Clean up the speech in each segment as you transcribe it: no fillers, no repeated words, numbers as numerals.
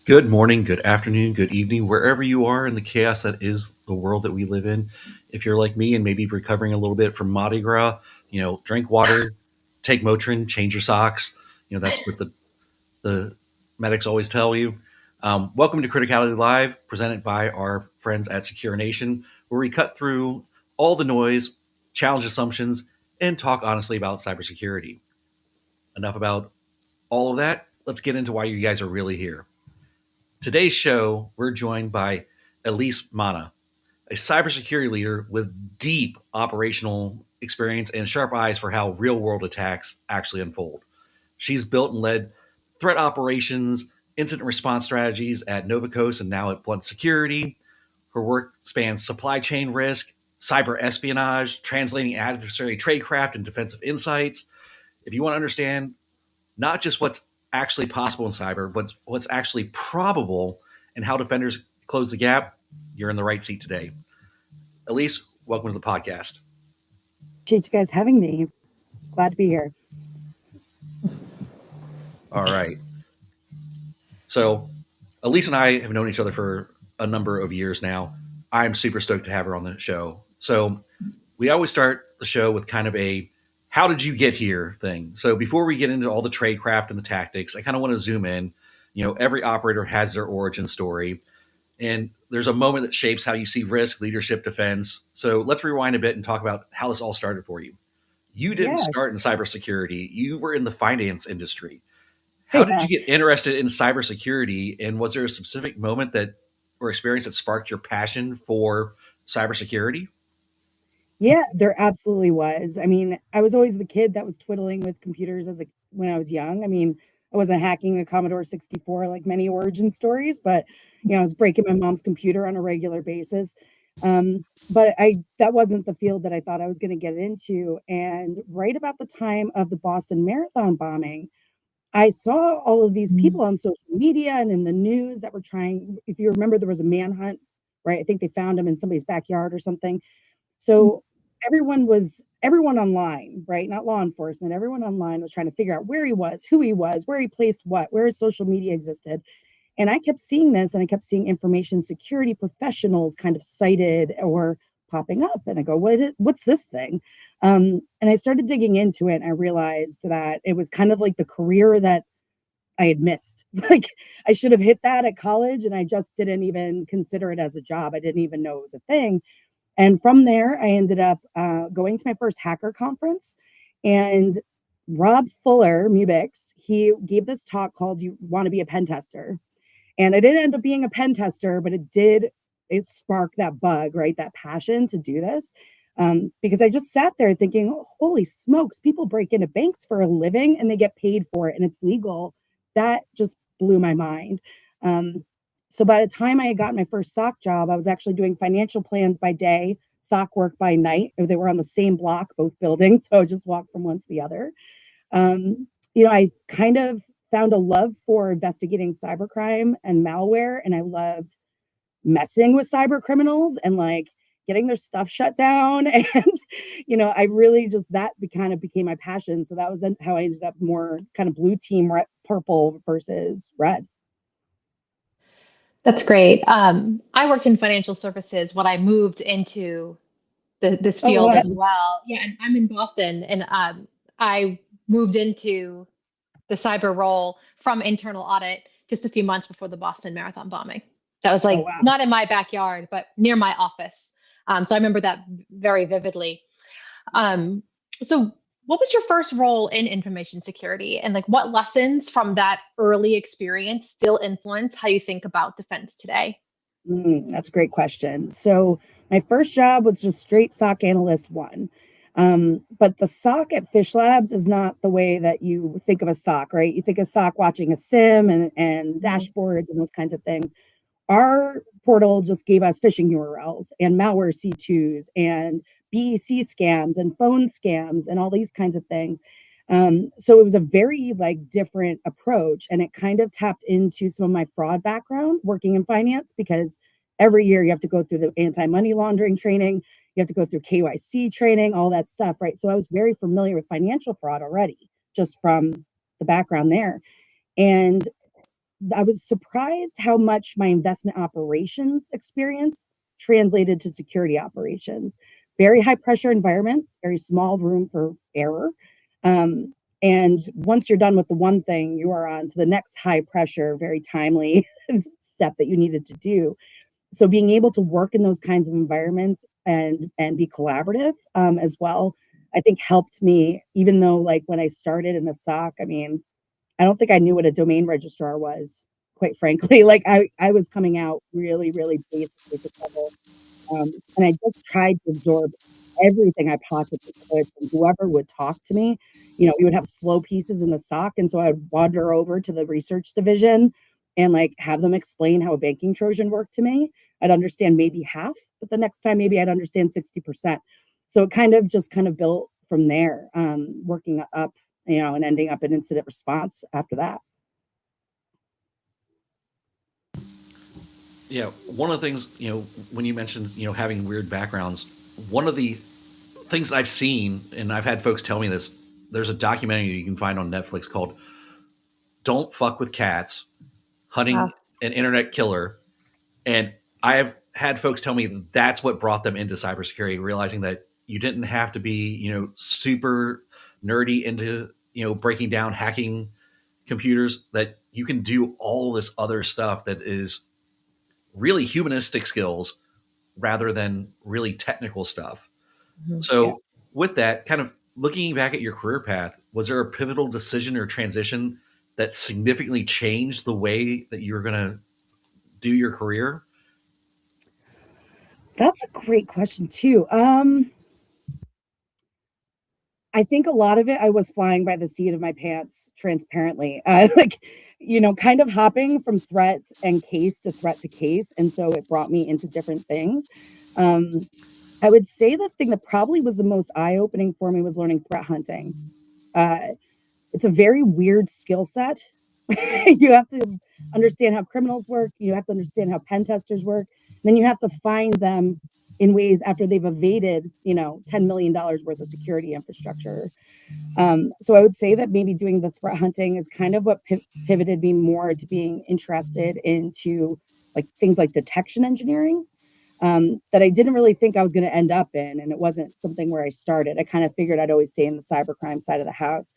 Good morning, good afternoon, good evening, wherever you are in the chaos that is the world that we live in. If you're like me and maybe recovering a little bit from Mardi Gras, drink water, take Motrin, change your socks. That's what the medics always tell you. Welcome to Criticality Live, presented by our friends at Secure Nation, where we cut through all the noise, challenge assumptions, and talk honestly about cybersecurity. Enough about all of that. Let's get into why you guys are really here. Today's show, we're joined by Elise Manna, a cybersecurity leader with deep operational experience and sharp eyes for how real world attacks actually unfold. She's built and led threat operations, incident response strategies at Novacoast and now at Blunt Security. Her work spans supply chain risk, cyber espionage, translating adversary tradecraft and defensive insights. If you want to understand not just what's actually possible in cyber, but what's actually probable and how defenders close the gap, you're in the right seat today. Elise, welcome to the podcast. Appreciate you guys having me. Glad to be here. All right. So, Elise and I have known each other for a number of years now. I'm super stoked to have her on the show. So, we always start the show with kind of a how did you get here thing. So, before we get into all the tradecraft and the tactics, I kind of want to zoom in. Every operator has their origin story, and there's a moment that shapes how you see risk, leadership, defense. So, let's rewind a bit and talk about how this all started for you. You didn't Yeah. start in cybersecurity, you were in the finance industry. How did Yeah. you get interested in cybersecurity? And was there a specific moment that or experience that sparked your passion for cybersecurity? Yeah, there absolutely was. I mean, I was always the kid that was twiddling with computers when I was young. I mean, I wasn't hacking a Commodore 64 like many origin stories, but I was breaking my mom's computer on a regular basis. But I that wasn't the field that I thought I was going to get into. And right about the time of the Boston Marathon bombing, I saw all of these people on social media and in the news that were trying. If you remember, there was a manhunt, right? I think they found him in somebody's backyard or something. So everyone online, right? Not law enforcement, everyone online was trying to figure out where he was, who he was, where he placed what, where his social media existed. And I kept seeing this and I kept seeing information security professionals kind of cited or popping up. And I go, what's this thing? And I started digging into it and I realized that it was kind of like the career that I had missed. Like I should have hit that at college and I just didn't even consider it as a job. I didn't even know it was a thing. And from there, I ended up going to my first hacker conference. And Rob Fuller, Mubix, he gave this talk called You Want to Be a Pen Tester. And I didn't end up being a pen tester, but it sparked that bug, right? That passion to do this. Because I just sat there thinking, oh, holy smokes, people break into banks for a living and they get paid for it and it's legal. That just blew my mind. Um, so by the time I had gotten my first SOC job, I was actually doing financial plans by day, SOC work by night. They were on the same block, both buildings. So I just walked from one to the other. I kind of found a love for investigating cybercrime and malware, and I loved messing with cyber criminals and like getting their stuff shut down. And I really just kind of became my passion. So that was how I ended up more kind of blue team, purple versus red. That's great. I worked in financial services when I moved into this Oh, field what? as well. Yeah, and I'm in Boston, and I moved into the cyber role from internal audit just a few months before the Boston Marathon bombing. That was Oh, like wow. not in my backyard, but near my office. So I remember that very vividly. Um, so what was your first role in information security, and like what lessons from that early experience still influence how you think about defense today? That's a great question. So my first job was just straight SOC analyst one. But the SOC at Fish Labs is not the way that you think of a SOC, right? You think of SOC watching a sim and dashboards and those kinds of things. Our portal just gave us phishing URLs and malware C2s and BEC scams and phone scams and all these kinds of things. So it was a very like different approach, and it kind of tapped into some of my fraud background working in finance because every year you have to go through the anti-money laundering training, you have to go through KYC training, all that stuff, right? So I was very familiar with financial fraud already, just from the background there. And I was surprised how much my investment operations experience translated to security operations. Very high pressure environments, very small room for error. Um, and once you're done with the one thing, you are on to the next high pressure, very timely step that you needed to do. So being able to work in those kinds of environments and be collaborative as well, I think helped me. Even though, like when I started in the SOC, I mean, I don't think I knew what a domain registrar was, quite frankly. Like I was coming out really, really basic level. And I just tried to absorb everything I possibly could from whoever would talk to me. You know, we would have slow pieces in the SOC, and so I'd wander over to the research division and like have them explain how a banking Trojan worked to me. I'd understand maybe half, but the next time maybe I'd understand 60%. So it kind of built from there, working up, you know, and ending up in incident response after that. Yeah, one of the things, when you mentioned, having weird backgrounds, one of the things I've seen, and I've had folks tell me this, there's a documentary you can find on Netflix called Don't Fuck with Cats, Hunting Wow. an Internet Killer. And I have had folks tell me that's what brought them into cybersecurity, realizing that you didn't have to be, super nerdy into, breaking down hacking computers, that you can do all this other stuff that is really humanistic skills rather than really technical stuff. Mhm. Yeah. So, with that, kind of looking back at your career path, was there a pivotal decision or transition that significantly changed the way that you were going to do your career? That's a great question too. I think a lot of it I was flying by the seat of my pants transparently. Like, you know, kind of hopping from threat and case to threat to case, and so it brought me into different things. Um, I would say the thing that probably was the most eye-opening for me was learning threat hunting. Uh, it's a very weird skill set. You have to understand how criminals work, you have to understand how pen testers work, then you have to find them in ways after they've evaded, you know, $10 million worth of security infrastructure. So I would say that maybe doing the threat hunting is kind of what pivoted me more to being interested into like things like detection engineering, that I didn't really think I was going to end up in. And it wasn't something where I started. I kind of figured I'd always stay in the cybercrime side of the house.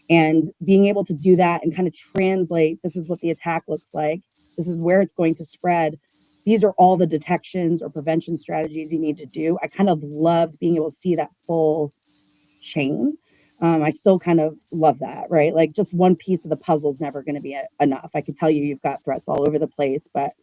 And being able to do that and kind of translate, this is what the attack looks like, this is where it's going to spread. These are all the detections or prevention strategies you need to do. I kind of loved being able to see that full chain. I still kind of love that, right? Like just one piece of the puzzle is never going to be enough. I could tell you you've got threats all over the place, but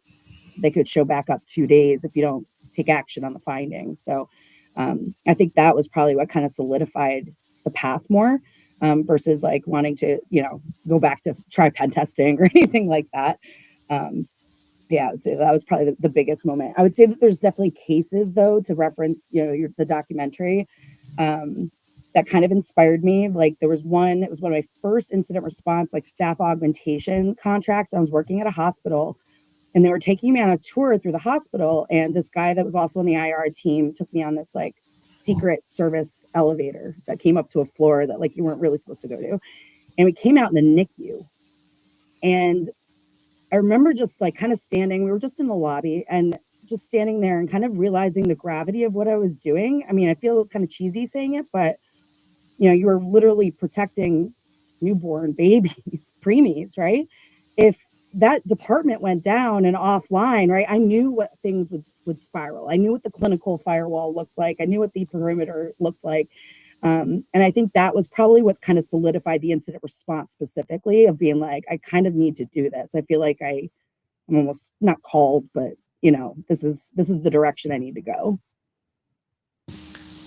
they could show back up 2 days if you don't take action on the findings. So I think that was probably what kind of solidified the path more, versus like wanting to, you know, go back to try pen testing or anything like that. Um, yeah, I would say that was probably the biggest moment. I would say that there's definitely cases though to reference, you know, the documentary, um, that kind of inspired me. Like there was one, it was one of my first incident response, like staff augmentation contracts. I was working at a hospital and they were taking me on a tour through the hospital. And this guy that was also on the IR team took me on this like secret service elevator that came up to a floor that like you weren't really supposed to go to. And we came out in the NICU. And I remember just like kind of standing, we were just in the lobby and just standing there and kind of realizing the gravity of what I was doing. I mean, I feel kind of cheesy saying it, but you know, you were literally protecting newborn babies, preemies, right? If that department went down and offline, right? I knew what things would spiral. I knew what the clinical firewall looked like. I knew what the perimeter looked like. And I think that was probably what kind of solidified the incident response specifically of being like, I kind of need to do this. I feel like I'm almost not called, but you know, this is the direction I need to go.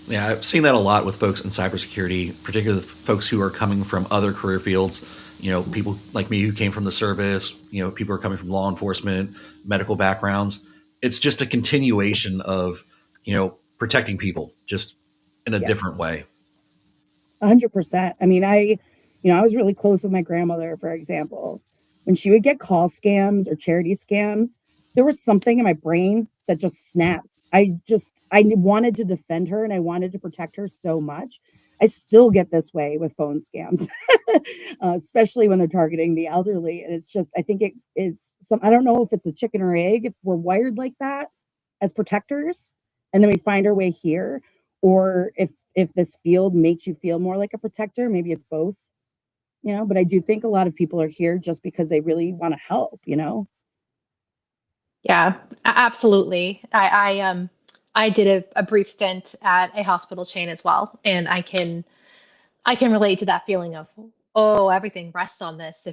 Yeah, I've seen that a lot with folks in cybersecurity, particularly the folks who are coming from other career fields. People like me who came from the service, people are coming from law enforcement, medical backgrounds. It's just a continuation of, protecting people just in a Yeah. different way. 100%. I mean, you know, I was really close with my grandmother, for example. When she would get call scams or charity scams, there was something in my brain that just snapped. I wanted to defend her and I wanted to protect her so much. I still get this way with phone scams, especially when they're targeting the elderly. And it's just, I think it's some, I don't know if it's a chicken or egg, if we're wired like that as protectors, and then we find our way here, or if this field makes you feel more like a protector, maybe it's both, but I do think a lot of people are here just because they really want to help. Yeah, absolutely. I did a brief stint at a hospital chain as well, and I can relate to that feeling of, oh, everything rests on this.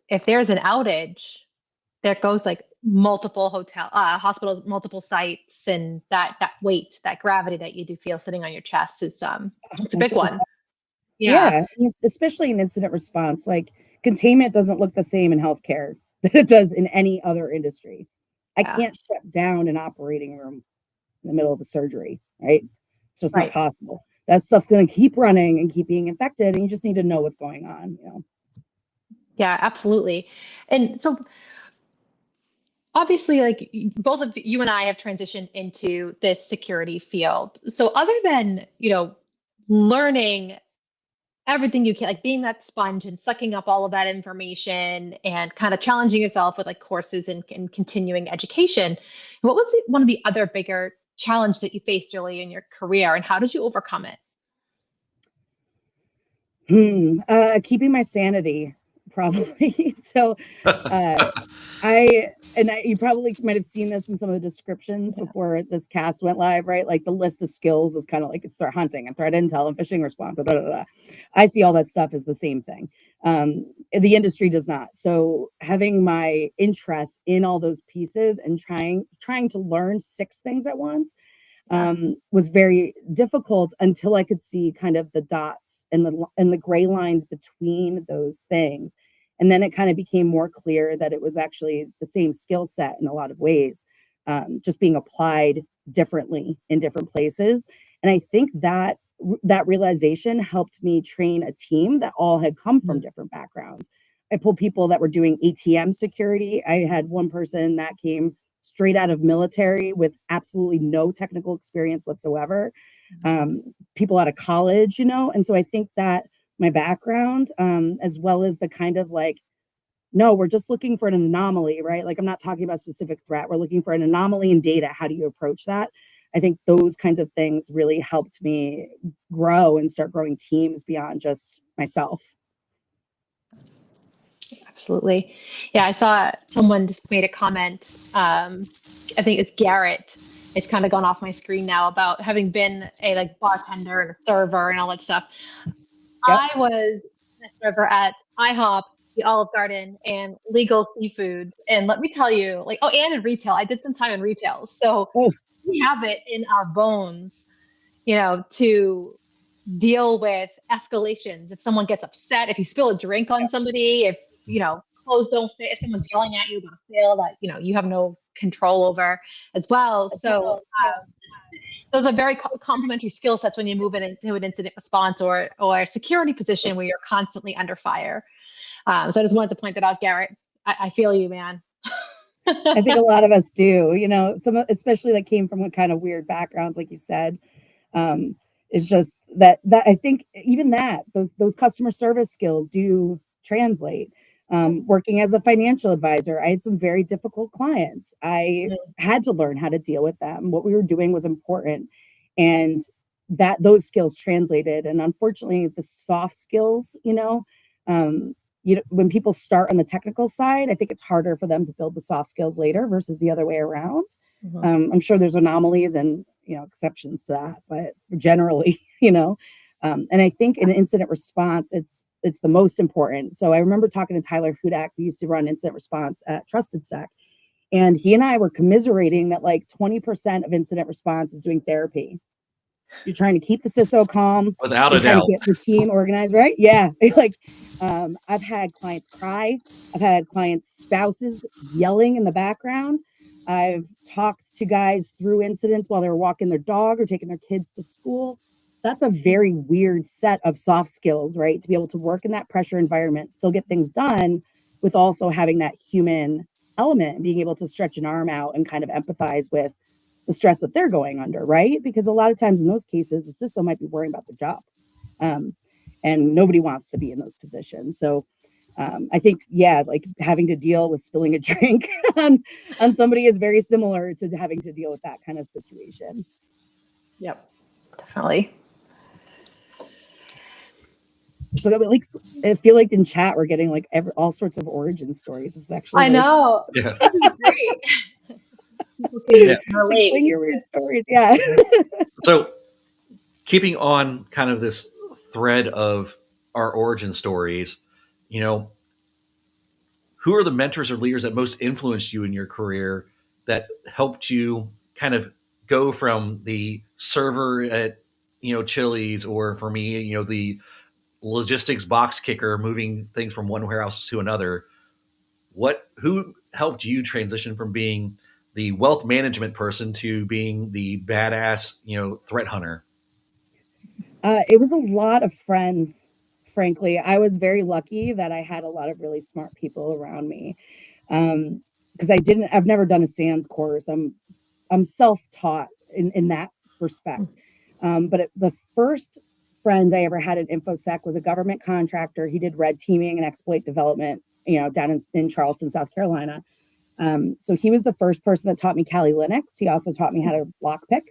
If there's an outage, there goes like multiple hospitals, multiple sites, and that weight, that gravity that you do feel sitting on your chest is it's a big 100%. one. Yeah. Yeah, especially in incident response, like containment doesn't look the same in healthcare that it does in any other industry. I Yeah. can't shut down an operating room in the middle of a surgery, right? It's just not Right. possible. That stuff's going to keep running and keep being infected, and you just need to know what's going on. Yeah, absolutely. And so obviously, like both of you and I have transitioned into this security field. So other than, learning everything you can, like being that sponge and sucking up all of that information and kind of challenging yourself with like courses and continuing education, what was one of the other bigger challenge that you faced early in your career, and how did you overcome it? Keeping my sanity, probably. So, uh, you probably might have seen this in some of the descriptions Yeah. before this cast went live, right? Like the list of skills is kind of like it's threat hunting and threat intel and phishing response. Da, da, da. I see all that stuff as the same thing. The industry does not. So having my interest in all those pieces and trying to learn 6 things at once Yeah. was very difficult until I could see kind of the dots and the gray lines between those things. And then it kind of became more clear that it was actually the same skill set in a lot of ways, just being applied differently in different places. And I think that realization helped me train a team that all had come from different backgrounds. I pulled people that were doing ATM security. I had one person that came straight out of military with absolutely no technical experience whatsoever. People out of college, and so I think that my background, as well as the kind of like, no, we're just looking for an anomaly, right? Like I'm not talking about a specific threat. We're looking for an anomaly in data. How do you approach that? I think those kinds of things really helped me grow and start growing teams beyond just myself. Absolutely. Yeah, I saw someone just made a comment. I think it's Garrett. It's kind of gone off my screen now about having been a like bartender and a server and all that stuff. Yep. I was a server at IHOP, the Olive Garden, and Legal Seafood. And let me tell you, like, oh, and in retail. I did some time in retail. So Oh, we have it in our bones, to deal with escalations. If someone gets upset, if you spill a drink on somebody, if, clothes don't fit, if someone's yelling at you about a sale that, you have no control over as well. So those are very complementary skill sets when you move into an incident response or a security position where you're constantly under fire. So I just wanted to point that out, Garrett. I feel you, man. I think a lot of us do, some especially that came from kind of weird backgrounds, like you said. It's just that I think even those customer service skills do translate. Working as a financial advisor, I had some very difficult clients. I had to learn how to deal with them. What we were doing was important, and that those skills translated. And unfortunately, the soft skills, when people start on the technical side, I think it's harder for them to build the soft skills later versus the other way around. I'm sure there's anomalies and exceptions to that, but generally, and I think in incident response, it's the most important. So I remember talking to Tyler Hudak, who used to run incident response at Trusted Sec, and he and I were commiserating that like 20% of incident response is doing therapy. You're trying to keep the CISO calm. Without You're a trying to doubt. get the team organized, right? Yeah. Like, I've had clients cry. I've had clients' spouses yelling in the background. I've talked to guys through incidents while they were walking their dog or taking their kids to school. That's a very weird set of soft skills, right? To be able to work in that pressure environment, still get things done with also having that human element and being able to stretch an arm out and kind of empathize with the stress that they're going under, right? Because a lot of times in those cases, the system might be worrying about the job. And nobody wants to be in those positions. So I think, yeah, like having to deal with spilling a drink on somebody is very similar to having to deal with that kind of situation. Yep, definitely. So that like, I feel like in chat we're getting like all sorts of origin stories. It's actually I know. Yeah. This is great. People can relate. Like, your weird stories. Yeah. So keeping on kind of this thread of our origin stories, you know, who are the mentors or leaders that most influenced you in your career that helped you kind of go from the server at, Chili's, or for me, the logistics box kicker moving things from one warehouse to another? Who helped you transition from being the wealth management person to being the badass, threat hunter? It was a lot of friends, frankly. I was very lucky that I had a lot of really smart people around me. Because I've never done a SANS course. I'm self-taught in that respect. The first friend I ever had at InfoSec was a government contractor. He did red teaming and exploit development, down in Charleston, South Carolina. So he was the first person that taught me Kali Linux. He also taught me how to lockpick.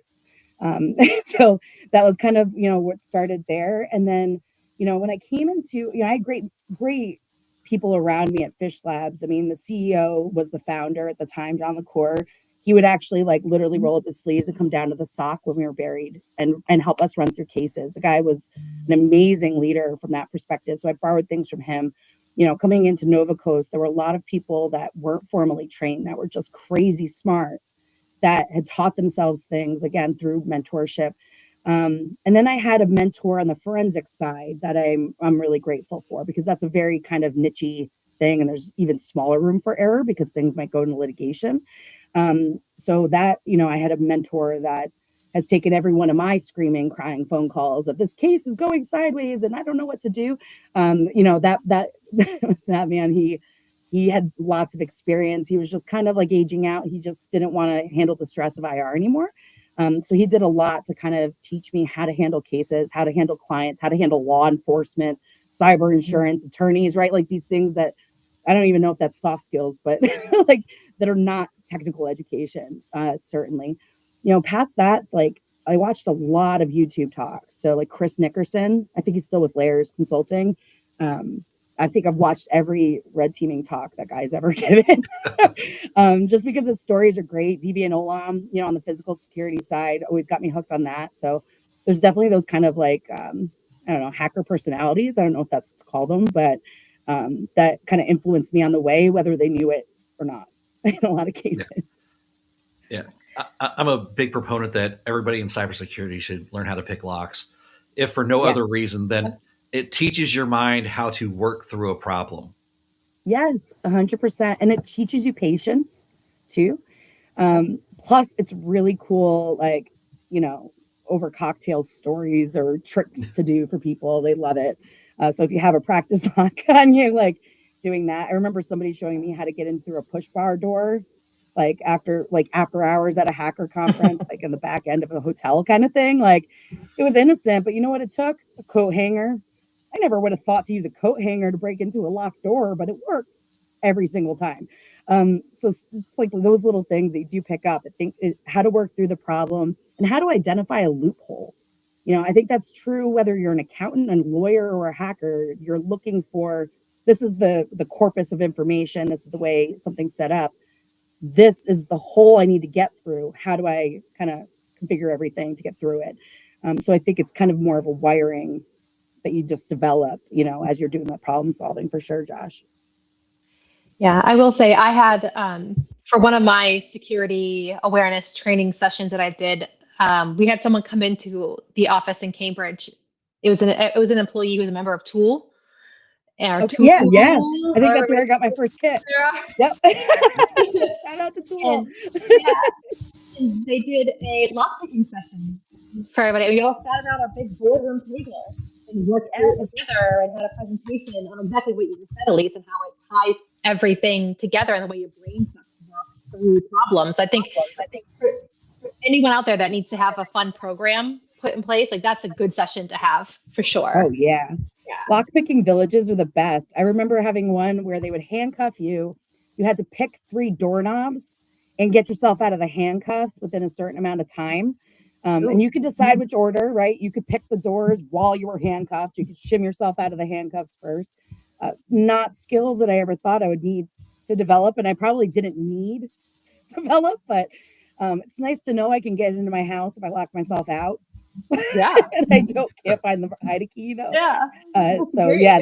So that was kind of, what started there. And then, when I came into, I had great people around me at Fish Labs. I mean, the CEO was the founder at the time, John LaCour. He would actually like literally roll up his sleeves and come down to the SOC when we were buried and help us run through cases. The guy was an amazing leader from that perspective. So I borrowed things from him. Coming into Nova Coast, there were a lot of people that weren't formally trained that were just crazy smart, that had taught themselves things, again, through mentorship. And then I had a mentor on the forensic side that I'm really grateful for, because that's a very kind of niche-y thing, and there's even smaller room for error because things might go into litigation. So that, I had a mentor that has taken every one of my screaming, crying phone calls of this case is going sideways and I don't know what to do. That that man, he had lots of experience. He was just kind of like aging out. He just didn't want to handle the stress of IR anymore. So he did a lot to kind of teach me how to handle cases, how to handle clients, how to handle law enforcement, cyber insurance, attorneys, right? Like these things that I don't even know if that's soft skills, but like that are not technical education, certainly. Past that, like I watched a lot of YouTube talks. So like Chris Nickerson, I think he's still with Layers Consulting. I think I've watched every red teaming talk that guy's ever given, just because his stories are great. DB and Olam, on the physical security side, always got me hooked on that. So there's definitely those kind of like, I don't know, hacker personalities. I don't know if that's what to call them, but that kind of influenced me on the way, whether they knew it or not, in a lot of cases. Yeah. I'm a big proponent that everybody in cybersecurity should learn how to pick locks, if for no other reason than it teaches your mind how to work through a problem. Yes, 100%. And it teaches you patience too. Plus, it's really cool, like, over cocktail stories or tricks to do for people. They love it. So if you have a practice lock on you, like doing that. I remember somebody showing me how to get in through a push bar door, like after hours at a hacker conference, like in the back end of a hotel kind of thing. Like it was innocent, but you know what it took? A coat hanger. I never would have thought to use a coat hanger to break into a locked door, but it works every single time. So it's just like those little things that you do pick up. I think how to work through the problem and how to identify a loophole. I think that's true whether you're an accountant, a lawyer, or a hacker. You're looking for, this is the corpus of information. This is the way something's set up. This is the hole I need to get through. How do I kind of configure everything to get through it? So I think it's kind of more of a wiring that you just develop, as you're doing that problem solving, for sure, Josh. Yeah, I will say I had for one of my security awareness training sessions that I did, we had someone come into the office in Cambridge. It was an employee who was a member of Tool. And okay, yeah. I think that's where I got my first kit. Yep. Shout out to Tool. And they did a lockpicking session for everybody. We all sat around a big boardroom table and worked together and had a presentation on exactly what you just said, Elise, and how it ties everything together and the way your brain starts to work through problems. I think for anyone out there that needs to have a fun program put in place, like that's a good session to have for sure. Oh yeah. Lockpicking villages are the best. I remember having one where they would handcuff you. You had to pick 3 doorknobs and get yourself out of the handcuffs within a certain amount of time. And you could decide which order, right? You could pick the doors while you were handcuffed. You could shim yourself out of the handcuffs first. Not skills that I ever thought I would need to develop, and I probably didn't need to develop, but it's nice to know I can get into my house if I lock myself out. Yeah. And I can't find the hide a key though. Yeah. So Great. yeah,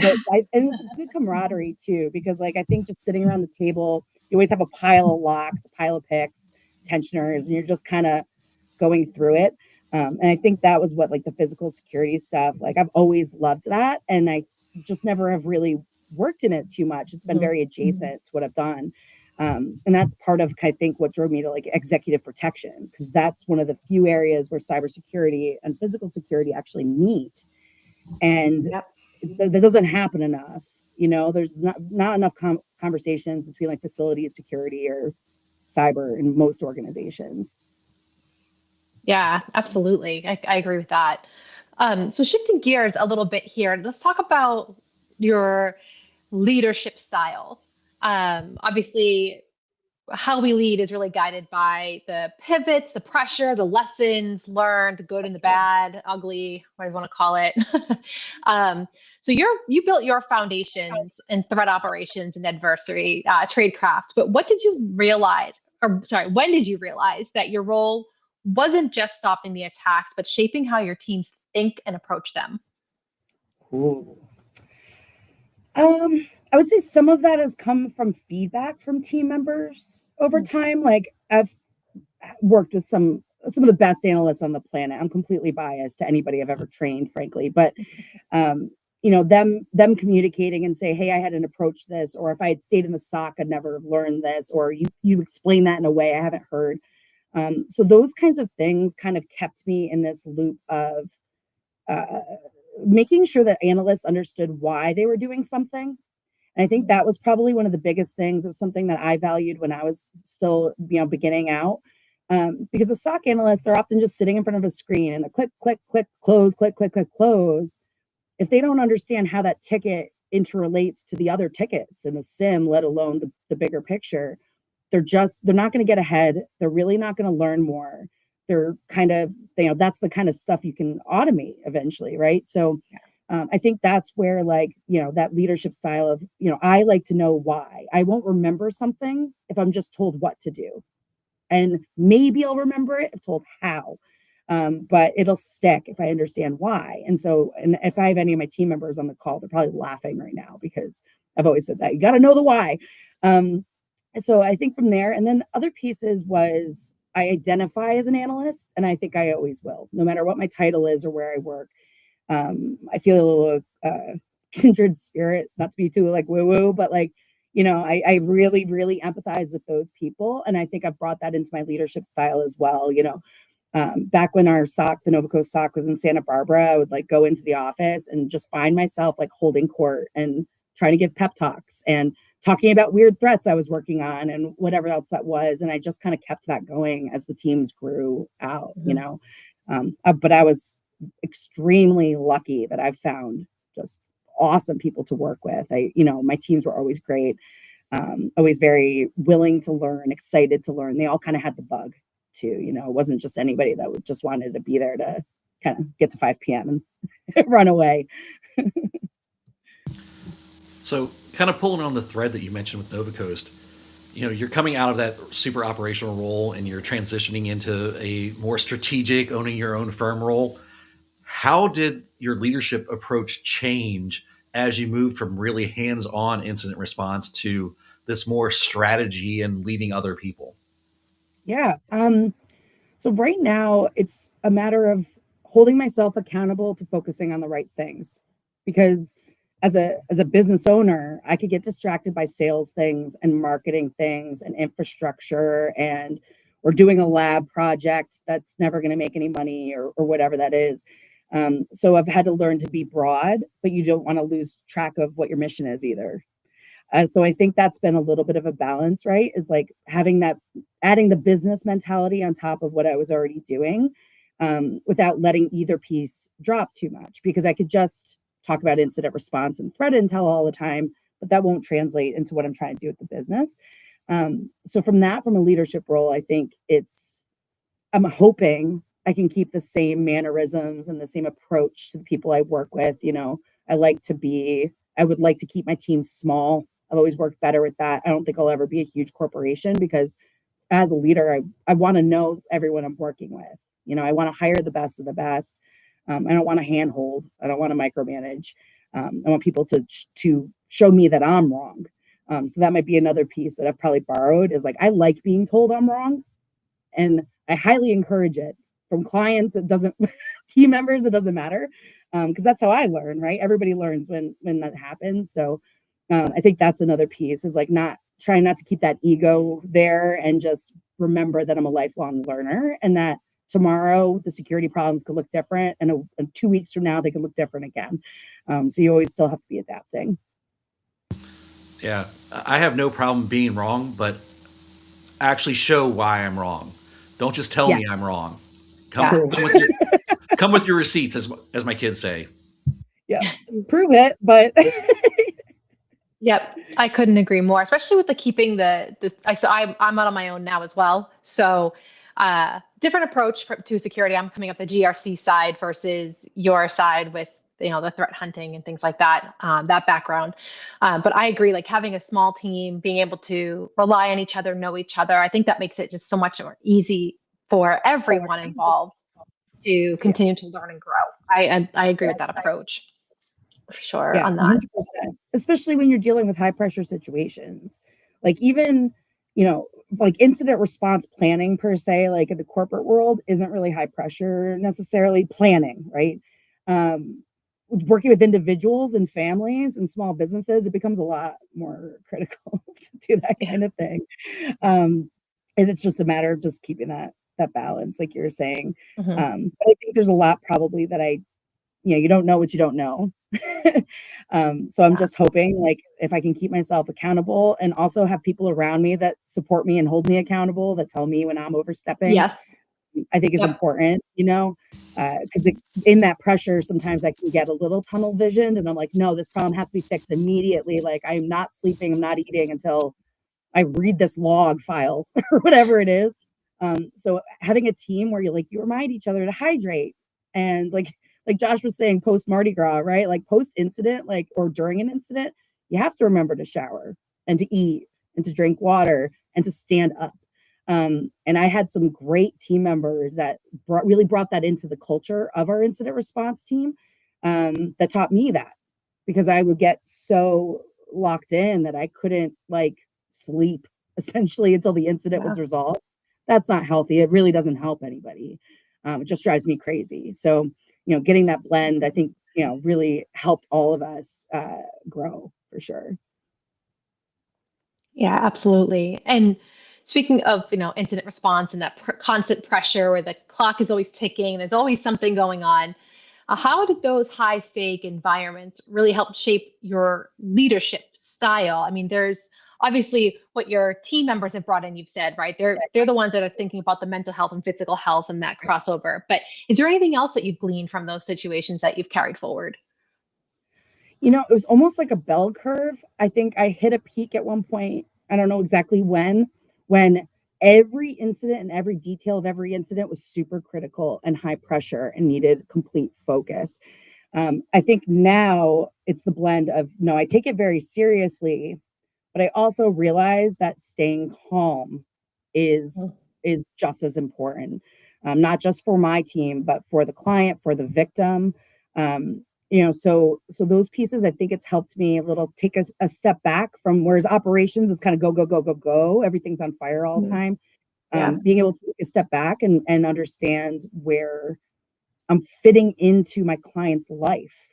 and it's a good camaraderie too, because like I think just sitting around the table, you always have a pile of locks, a pile of picks, tensioners, and you're just kind of going through it. And I think that was what like the physical security stuff. Like I've always loved that, and I just never have really worked in it too much. It's been very adjacent to what I've done. And that's part of, I think, what drove me to like executive protection, because that's one of the few areas where cybersecurity and physical security actually meet. And that doesn't happen enough. You know, there's not enough conversations between like facilities security or cyber in most organizations. Yeah, absolutely. I agree with that. So shifting gears a little bit here, let's talk about your leadership style. Obviously, how we lead is really guided by the pivots, the pressure, the lessons learned, the good and the bad, ugly, whatever you want to call it. So you built your foundations in threat operations and adversary tradecraft, but what did you realize, or sorry, when did you realize that your role wasn't just stopping the attacks, but shaping how your teams think and approach them? Ooh. I would say some of that has come from feedback from team members over time. Like I've worked with some of the best analysts on the planet. I'm completely biased to anybody I've ever trained, frankly, but you know, them communicating and say, hey, I hadn't approached this, or if I had stayed in the SOC, I'd never have learned this, or you explain that in a way I haven't heard. So those kinds of things kind of kept me in this loop of uh, making sure that analysts understood why they were doing something. And I think that was probably one of the biggest things. It was something that I valued when I was still, you know, beginning out. Because a SOC analyst, they're often just sitting in front of a screen and the click, click, click, close, click, click, click, close. If they don't understand how that ticket interrelates to the other tickets in the SIM, let alone the bigger picture, they're not going to get ahead. They're really not going to learn more. They're kind of, you know, that's the kind of stuff you can automate eventually, right? So I think that's where, like, you know, that leadership style of, you know, I like to know why. I won't remember something if I'm just told what to do. And maybe I'll remember it if told how. But it'll stick if I understand why. And so, and if I have any of my team members on the call, they're probably laughing right now because I've always said that you got to know the why. So I think from there, and then other pieces was I identify as an analyst, and I think I always will, no matter what my title is or where I work. I feel a little kindred spirit, not to be too like woo woo, but like, you know, I really, really empathize with those people. And I think I've brought that into my leadership style as well. You know, back when our SOC, the Nova Coast SOC was in Santa Barbara, I would like go into the office and just find myself like holding court and trying to give pep talks and talking about weird threats I was working on and whatever else that was. And I just kind of kept that going as the teams grew out, you know. But I was extremely lucky that I've found just awesome people to work with. You know, my teams were always great, always very willing to learn, excited to learn. They all kind of had the bug too. You know, it wasn't just anybody that just wanted to be there to kind of get to 5 p.m. and run away. So, kind of pulling on the thread that you mentioned with Nova Coast, you know, you're coming out of that super operational role and you're transitioning into a more strategic, owning your own firm role. How did your leadership approach change as you moved from really hands-on incident response to this more strategy and leading other people? Yeah. So right now it's a matter of holding myself accountable to focusing on the right things, because as a business owner, I could get distracted by sales things and marketing things and infrastructure, and or doing a lab project that's never going to make any money, or whatever that is. So I've had to learn to be broad, but you don't want to lose track of what your mission is either. So I think that's been a little bit of a balance, right? Is like having that, adding the business mentality on top of what I was already doing. without letting either piece drop too much, because I could just talk about incident response and threat intel all the time, but that won't translate into what I'm trying to do with the business. So from a leadership role, I think I'm hoping I can keep the same mannerisms and the same approach to the people I work with. I would like to keep my team small. I've always worked better with that. I don't think I'll ever be a huge corporation, because as a leader, I want to know everyone I'm working with. I want to hire the best of the best. I don't want to handhold. I don't want to micromanage. I want people to show me that I'm wrong. So that might be another piece that I've probably borrowed, is like, I like being told I'm wrong, and I highly encourage it from clients. It doesn't team members, it doesn't matter, because that's how I learn, right? Everybody learns when that happens. So I think that's another piece, is like trying not to keep that ego there, and just remember that I'm a lifelong learner, and that tomorrow the security problems could look different, and 2 weeks from now they could look different again. So you always still have to be adapting. Yeah, I have no problem being wrong, but actually show why I'm wrong. Don't just tell me Yes. I'm wrong. Yeah. Come with your receipts, as my kids say. Yeah, prove it, but Yep, I couldn't agree more, especially with the keeping so I'm out on my own now as well. So different approach to security. I'm coming up the GRC side versus your side with the threat hunting and things like that, that background. But I agree, like having a small team, being able to rely on each other, know each other, I think that makes it just so much more easy for everyone involved to continue to learn and grow. I agree with that approach for sure yeah, on that. 100%. Especially when you're dealing with high pressure situations, like even like incident response planning per se, like in the corporate world, isn't really high pressure necessarily planning, right? Working with individuals and families and small businesses, it becomes a lot more critical to do that kind of thing. And it's just a matter of just keeping that balance, like you were saying. Mm-hmm. But I think there's a lot probably that you don't know what you don't know. So I'm just hoping, like, if I can keep myself accountable and also have people around me that support me and hold me accountable, that tell me when I'm overstepping, Yes. I think is important, because in that pressure, sometimes I can get a little tunnel visioned, and I'm like, no, this problem has to be fixed immediately. Like, I'm not sleeping, I'm not eating until I read this log file or whatever it is. So having a team where you remind each other to hydrate, and like Josh was saying, post Mardi Gras, right? Like post incident, like, or during an incident, you have to remember to shower and to eat and to drink water and to stand up. And I had some great team members that really brought that into the culture of our incident response team, that taught me that, because I would get so locked in that I couldn't sleep essentially until the incident was resolved. That's not healthy. It really doesn't help anybody. It just drives me crazy. So, getting that blend, I think, really helped all of us grow for sure. Yeah, absolutely. And speaking of, incident response and that constant pressure where the clock is always ticking, there's always something going on. How did those high stake environments really help shape your leadership style? I mean, there's obviously what your team members have brought in, you've said, right? They're the ones that are thinking about the mental health and physical health and that crossover. But is there anything else that you've gleaned from those situations that you've carried forward? It was almost like a bell curve. I think I hit a peak at one point. I don't know exactly when every incident and every detail of every incident was super critical and high pressure and needed complete focus. I think now it's the blend of, no, I take it very seriously, but I also realize that staying calm is is just as important, not just for my team, but for the client, for the victim. So those pieces, I think it's helped me a little take a step back from, whereas operations is kind of go, go, go, go, go. Everything's on fire all the time. Yeah. Being able to take a step back and understand where I'm fitting into my client's life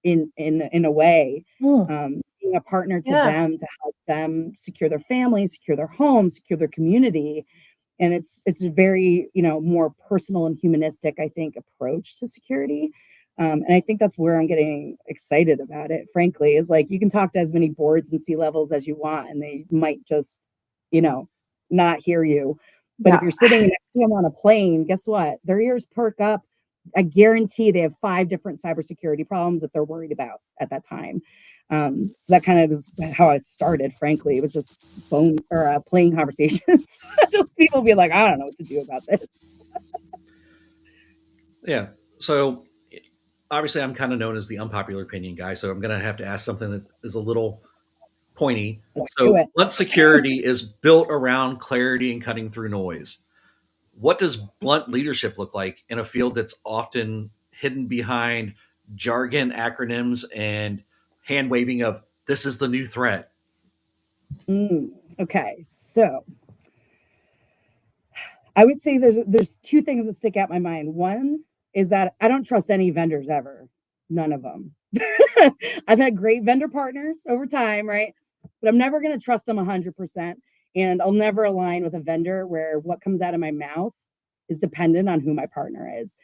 in a way, being a partner to them, to help them secure their family, secure their home, secure their community. And it's a very, more personal and humanistic, I think, approach to security. And I think that's where I'm getting excited about it, frankly, is like, you can talk to as many boards and C levels as you want, and they might just, not hear you. But if Yeah. you're sitting next to them on a plane, guess what? Their ears perk up. I guarantee they have 5 different cybersecurity problems that they're worried about at that time. So that kind of is how it started, frankly. It was just phone or plane conversations. Just people being like, I don't know what to do about this. Yeah. So obviously, I'm kind of known as the unpopular opinion guy. So I'm going to have to ask something that is a little pointy. Let's do So it. blunt security is built around clarity and cutting through noise. What does blunt leadership look like in a field that's often hidden behind jargon, acronyms, and hand waving of this is the new threat? Okay, so I would say there's 2 things that stick out in my mind. One is that I don't trust any vendors ever. None of them. I've had great vendor partners over time, right? But I'm never gonna trust them 100%, and I'll never align with a vendor where what comes out of my mouth is dependent on who my partner is.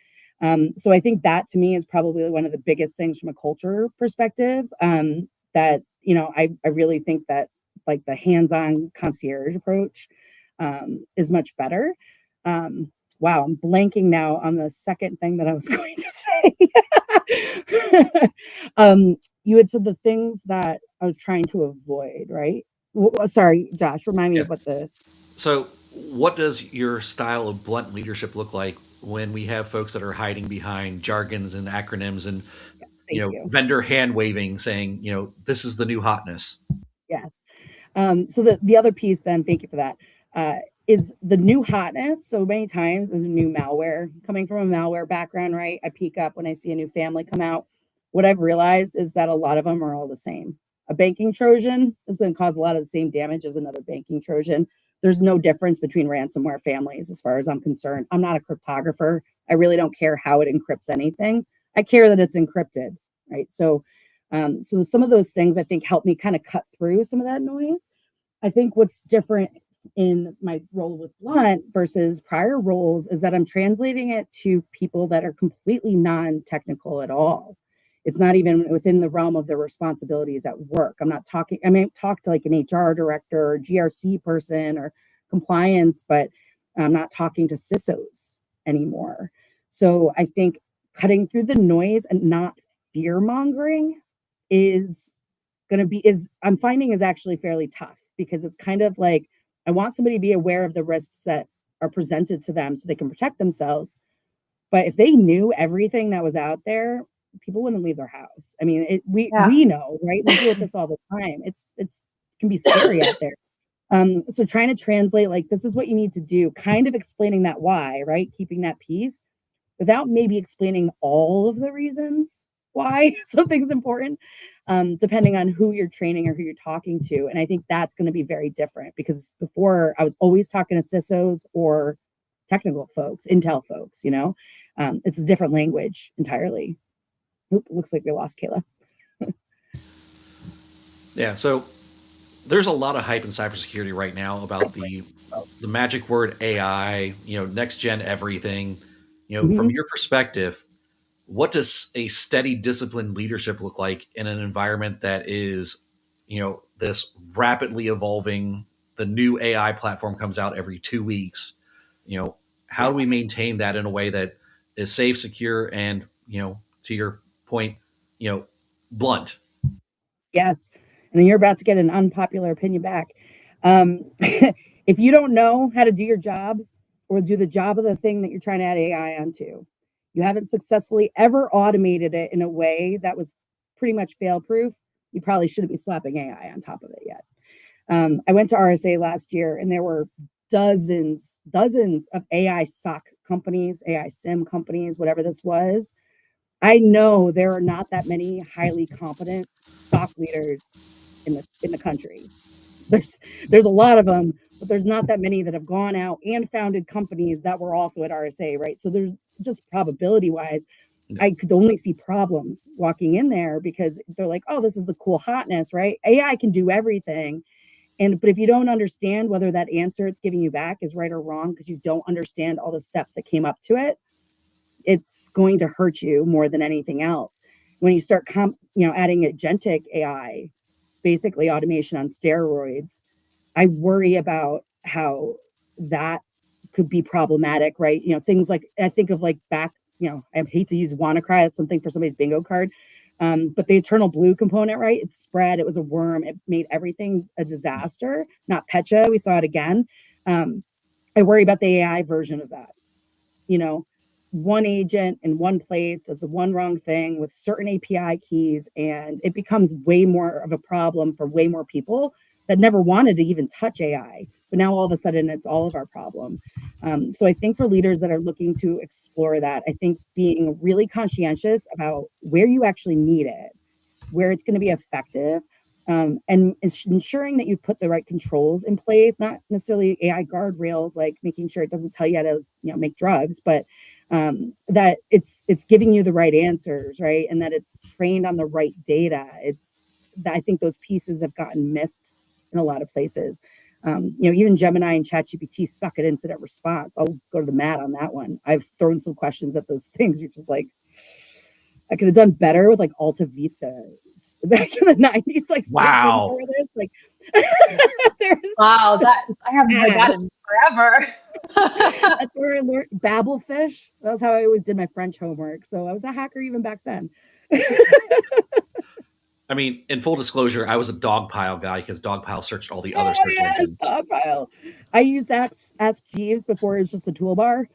So I think that to me is probably one of the biggest things from a culture perspective, that, I really think that, like, the hands-on concierge approach, is much better. Wow, I'm blanking now on the second thing that I was going to say. You had said the things that I was trying to avoid, right? Sorry, Josh, remind me Yeah. of what the So, what does your style of blunt leadership look like when we have folks that are hiding behind jargons and acronyms and yes, thank you. vendor hand waving, saying this is the new hotness? Yes. So the other piece then, thank you for that, is the new hotness. So many times is a new malware. Coming from a malware background, right? I peek up when I see a new family come out. What I've realized is that a lot of them are all the same. A banking Trojan is going to cause a lot of the same damage as another banking Trojan. There's no difference between ransomware families as far as I'm concerned. I'm not a cryptographer. I really don't care how it encrypts anything. I care that it's encrypted, right? So some of those things I think help me kind of cut through some of that noise. I think what's different in my role with Blunt versus prior roles is that I'm translating it to people that are completely non-technical at all. It's not even within the realm of their responsibilities at work. I may talk to like an HR director or GRC person or compliance, but I'm not talking to CISOs anymore. So I think cutting through the noise and not fear mongering is I'm finding is actually fairly tough because it's kind of like I want somebody to be aware of the risks that are presented to them so they can protect themselves. But if they knew everything that was out there, people wouldn't leave their house. I mean, Yeah. we know, right? We deal with this all the time. It's can be scary out there. So trying to translate like this is what you need to do, kind of explaining that why, right? Keeping that piece without maybe explaining all of the reasons why something's important, depending on who you're training or who you're talking to. And I think that's going to be very different because before I was always talking to CISOs or technical folks, Intel folks, it's a different language entirely. Oop, looks like we lost Kayla. Yeah. So there's a lot of hype in cybersecurity right now about the magic word AI, next gen everything. From Mhm. your perspective, what does a steady, disciplined leadership look like in an environment that is, this rapidly evolving? The new AI platform comes out every 2 weeks. You know, how Yeah. do we maintain that in a way that is safe, secure, and to your point, blunt? Yes. And then you're about to get an unpopular opinion back. If you don't know how to do your job or do the job of the thing that you're trying to add AI onto, you haven't successfully ever automated it in a way that was pretty much fail proof, you probably shouldn't be slapping AI on top of it yet. I went to RSA last year and there were dozens of AI SOC companies, AI SIM companies, whatever this was. I know there are not that many highly competent SOC leaders in the country. There's there's a lot of them, but there's not that many that have gone out and founded companies that were also at RSA, right? So there's just probability wise, No. I could only see problems walking in there because they're like, oh, this is the cool hotness, right? AI can do everything. But if you don't understand whether that answer it's giving you back is right or wrong, because you don't understand all the steps that came up to it, it's going to hurt you more than anything else. When you start adding agentic AI, it's basically automation on steroids. I worry about how that could be problematic, right? Things like, I think of like back, I hate to use WannaCry, it's something for somebody's bingo card. But the eternal blue component, right? It spread, it was a worm, it made everything a disaster. Not Petya, we saw it again. I worry about the AI version of that. One agent in one place does the one wrong thing with certain API keys, and it becomes way more of a problem for way more people that never wanted to even touch AI. But now all of a sudden it's all of our problem. So I think for leaders that are looking to explore that, I think being really conscientious about where you actually need it, where it's going to be effective, and ensuring that you put the right controls in place, not necessarily AI guardrails, like making sure it doesn't tell you how to make drugs, but that it's giving you the right answers, right? And that it's trained on the right data. It's that I think those pieces have gotten missed in a lot of places. Even Gemini and ChatGPT suck at incident response. I'll go to the mat on that one. I've thrown some questions at those things. You're just like, I could have done better with like Alta Vista back in the 90s, like Wow. this. Like wow, that I haven't heard that in forever. That's where I learned Babelfish. That was how I always did my French homework. So I was a hacker even back then. I mean, in full disclosure, I was a Dogpile guy because Dogpile searched all the other search engines. Dogpile. I used Ask Jeeves before it was just a toolbar.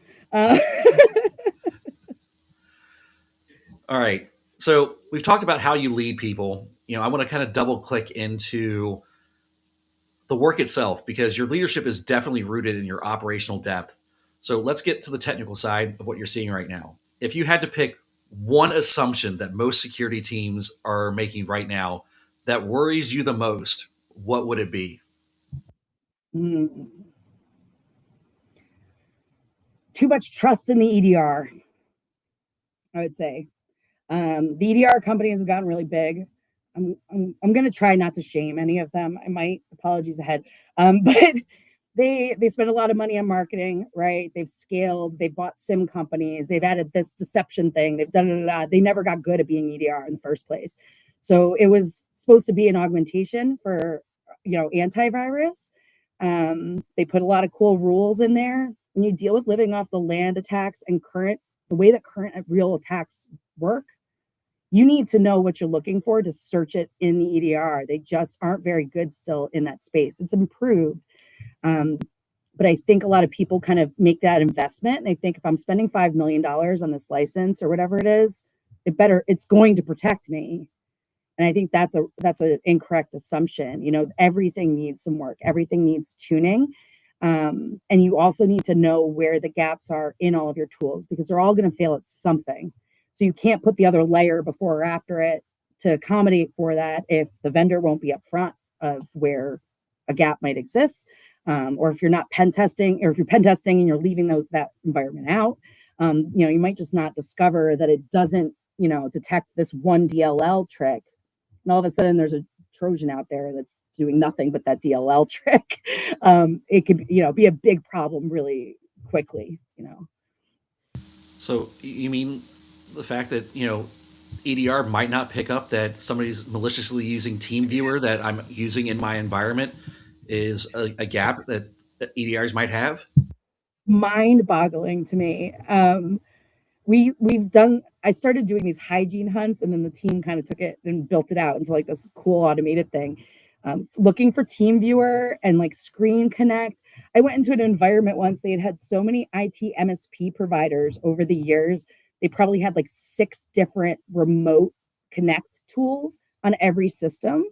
All right. So we've talked about how you lead people. I want to kind of double click into the work itself because your leadership is definitely rooted in your operational depth. So let's get to the technical side of what you're seeing right now. If you had to pick one assumption that most security teams are making right now that worries you the most, what would it be? Too much trust in the EDR, I would say. The EDR companies have gotten really big. I'm going to try not to shame any of them. I might, apologies ahead. But they spend a lot of money on marketing, right? They've scaled, they've bought SIM companies, they've added this deception thing, they've done it. They never got good at being EDR in the first place. So it was supposed to be an augmentation for, antivirus. They put a lot of cool rules in there. When you deal with living off the land attacks and the way that current real attacks work, you need to know what you're looking for to search it in the EDR. They just aren't very good still in that space. It's improved. But I think a lot of people kind of make that investment and they think if I'm spending $5 million on this license or whatever it is, it's going to protect me. And I think that's an incorrect assumption. Everything needs some work. Everything needs tuning. And you also need to know where the gaps are in all of your tools because they're all going to fail at something. So you can't put the other layer before or after it to accommodate for that if the vendor won't be upfront of where a gap might exist. Or if you're not pen testing, or if you're pen testing and you're leaving that environment out, you might just not discover that it doesn't, detect this one DLL trick. And all of a sudden there's a Trojan out there that's doing nothing but that DLL trick. It could, be a big problem really quickly, So you mean the fact that, EDR might not pick up that somebody's maliciously using TeamViewer that I'm using in my environment is a gap that EDRs might have? Mind-boggling to me. I started doing these hygiene hunts and then the team kind of took it and built it out into like this cool automated thing. Looking for TeamViewer and like Screen Connect. I went into an environment once, they had so many IT MSP providers over the years. They probably had like 6 different remote connect tools on every system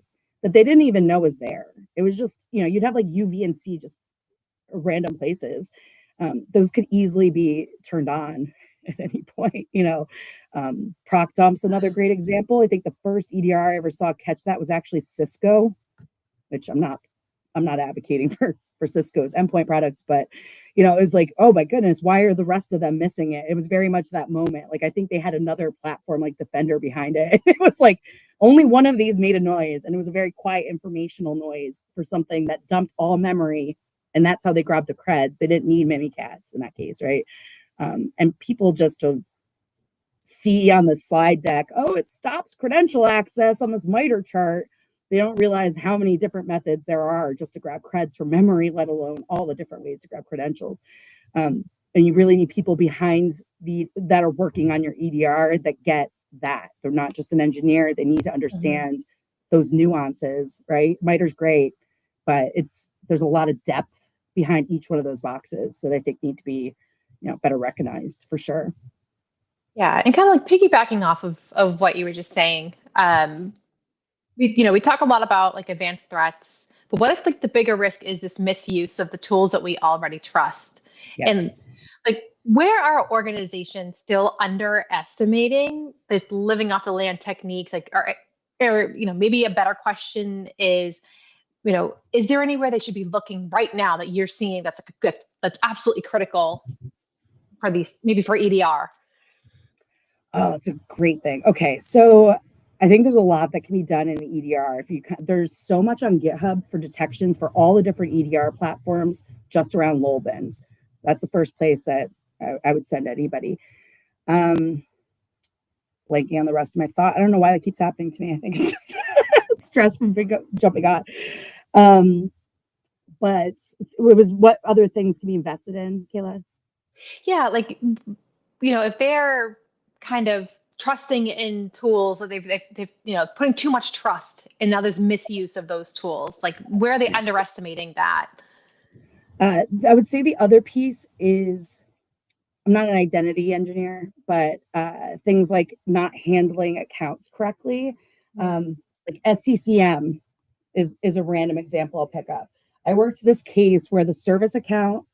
that they didn't even know was there. It was just, you'd have like UVNC just random places. Those could easily be turned on at any point. Proc dump's another great example. I think the first EDR I ever saw catch that was actually Cisco, which I'm not advocating for Cisco's endpoint products, but it was like, oh my goodness, why are the rest of them missing it? It was very much that moment. Like I think they had another platform like Defender behind it. It was like only one of these made a noise, and it was a very quiet informational noise for something that dumped all memory, and that's how they grabbed the creds. They didn't need Mimikatz in that case, right? And people just see on the slide deck, oh, it stops credential access on this MITRE chart. They don't realize how many different methods there are just to grab creds from memory, let alone all the different ways to grab credentials. And you really need people behind that are working on your EDR that get that. They're not just an engineer. They need to understand those nuances, right? MITRE's great, but there's a lot of depth behind each one of those boxes that I think need to be, better recognized for sure. Yeah, and kind of like piggybacking off of what you were just saying, we talk a lot about like advanced threats, but what if like the bigger risk is this misuse of the tools that we already trust? And Yes. like, where are organizations still underestimating this living off the land techniques? Like, or maybe a better question is, is there anywhere they should be looking right now that you're seeing that's like that's absolutely critical for these, maybe for EDR? Oh, it's a great thing. Okay, so I think there's a lot that can be done in EDR. There's so much on GitHub for detections for all the different EDR platforms just around lull bins. That's the first place that I would send anybody. Blanking on the rest of my thought. I don't know why that keeps happening to me. I think it's just stress from jumping on. But it was what other things can be invested in, Kayla? Yeah, like, if they're kind of trusting in tools that they've putting too much trust, and now there's misuse of those tools, like where are they underestimating that? I would say the other piece is, I'm not an identity engineer, but things like not handling accounts correctly. Like SCCM is a random example I'll pick up. I worked this case where the service account